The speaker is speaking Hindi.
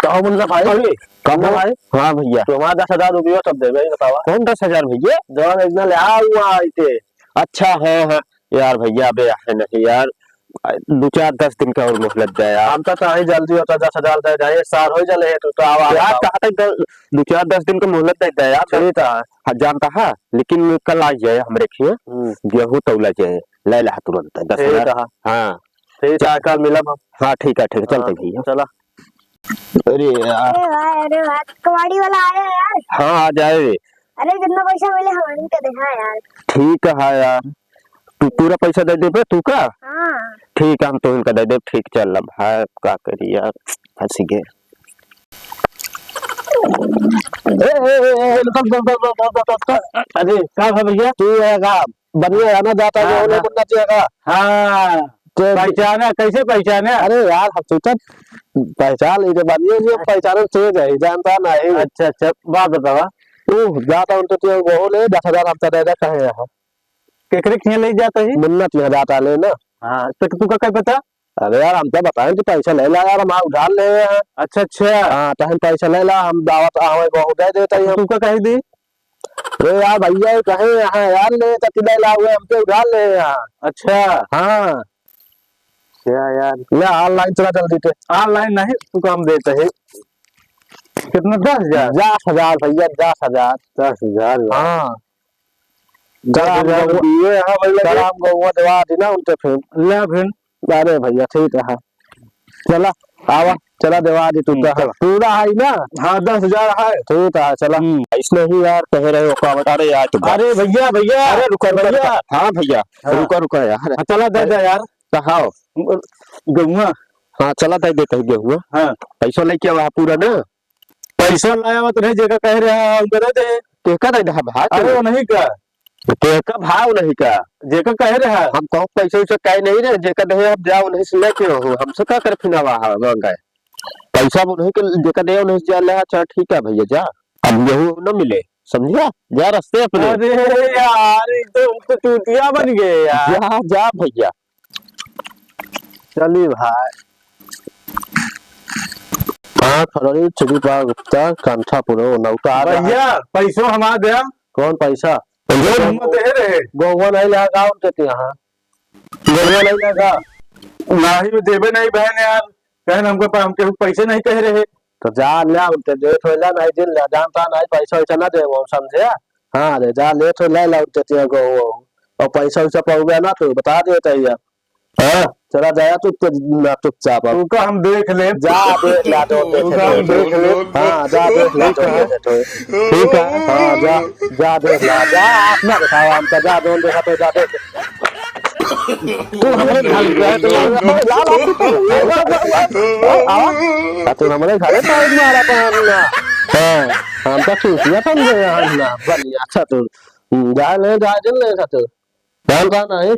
तो मुन्ना भाई कम है भाई। हाँ भैया तुम्हारा 10,000 रुपया सब दे भाई बतावा। कौन 10,000 भैया? जवान इतना ले हुआ इते। अच्छा है यार भैया अबे है नहीं यार 2-4-10 दिन का और मोहलत दे यार। हम तो ही जल्दी होता 10,000 दे जाए सार हो चले है तो आवा यार कहा तक 2-4-10 दिन का मोहलत दे यार। ठीक है जानता है लेकिन कल आ जाए हमरे खिए गेहूं तौला जाए ले ला तुरंत 10,000। हाँ ठीक है कल मिलब। हाँ ठीक है चलते भैया चला। अरे यार अरे वाह कबाड़ी वाला आया यार। हाँ आ जाए। अरे कितना पैसा मिले हमारे को देखा यार। ठीक है यार तू पूरा पैसा दे दे तू का। हाँ ठीक है हम तो इनका दे दे। ठीक चल अब है क्या करी यार फंस गए। अरे क्या है भैया तू आएगा बढ़िया आना जाता है वो मुन्ना जाएगा। हाँ पहचाना कैसे पहचाने? अरे यार हम सोचा पहचान लीजिए बढ़िया ये पहचान तेज है जानता नहीं। अच्छा बात बतावा तू जाता उन तो वो ले 10,000 हफ्ता दे दे कहे यहाँ केकरे खेल ले जाता है मुन्ना तुझे जाता ले ना। हाँ तो तू का क्या पता? अरे यार हम तो बताएं तो पैसा ले ला यार हम उधार ले हैं। अच्छा हाँ तो हम पैसा ले ला हम दावत आवे बहुत दे देता है तुमको कह दी। अरे यार भैया कहे यहाँ यार ले तो ले ला हुए हम तो उधार ले यहाँ। अच्छा हाँ क्या यार ले ऑनलाइन चला जल्दी से। ऑनलाइन नहीं तू काम देते है कितना 10,000 10,000 भैया 10,000 10,000 हाँ दवा दी ना उनसे फिर ले फिर। अरे भैया ठीक है चला आवा चला दवा दी तू पूरा है ना। हाँ 10,000 है ठीक है चला। इसने ही यार कह रहे हो का बता रहे यार तो अरे भैया भैया अरे रुको भैया। हाँ भैया रुको यार चला दे दे यार कहा गेहुआ। हाँ चला दे देते है गेहुआ। हाँ पैसा लेके आवा पूरा ना। पैसा लाया हुआ तुम्हें जगह कह रहा है हम दे दे टेका दे दे भाई। अरे वो नहीं का टेका भाव नहीं का जेका कह रहा है हम कहो पैसे वैसे कह नहीं रहे जेका दे अब जाओ नहीं से लेके हो हमसे क्या कर फिनावा है मांगा पैसा वो नहीं के जेका दे नहीं जा ले। अच्छा ठीक है भैया जा अब गेहूं न मिले समझिया जा रास्ते अपने। अरे यार तो टूटिया बन गए यार। जा जा भैया चलिए भाई। हाँ खरड़ी चुरी पा गुप्ता कांठा पुरो नौका भैया पैसों हमारा दे। कौन पैसा दे रहे गोवा नहीं लगा उनके यहाँ गोवा नहीं लगा नहीं में देवे नहीं बहन यार बहन हमको पैसे नहीं कह रहे तो जा ले उनके दे थोड़ा नहीं दिन ले जानता नहीं पैसा वैसा ना दे वो समझे। हाँ रे जा ले तो ले उनके गो और पैसा वैसा पाऊंगा ना तो बता देता यार। हाँ चला जाया तू चुपचाप तुमको हम देख ले जा देख ला तो देख ले। हाँ जा देख ला तो ठीक है हाँ जा देख ला जा अपना दिखावा हमका जा दोन देखा तो जा देख तू हमारे घर पे तू हमारे घर पे मारा पाना। हाँ हम तो चूतिया समझे ना बढ़िया अच्छा तू जा ले तू जानता नहीं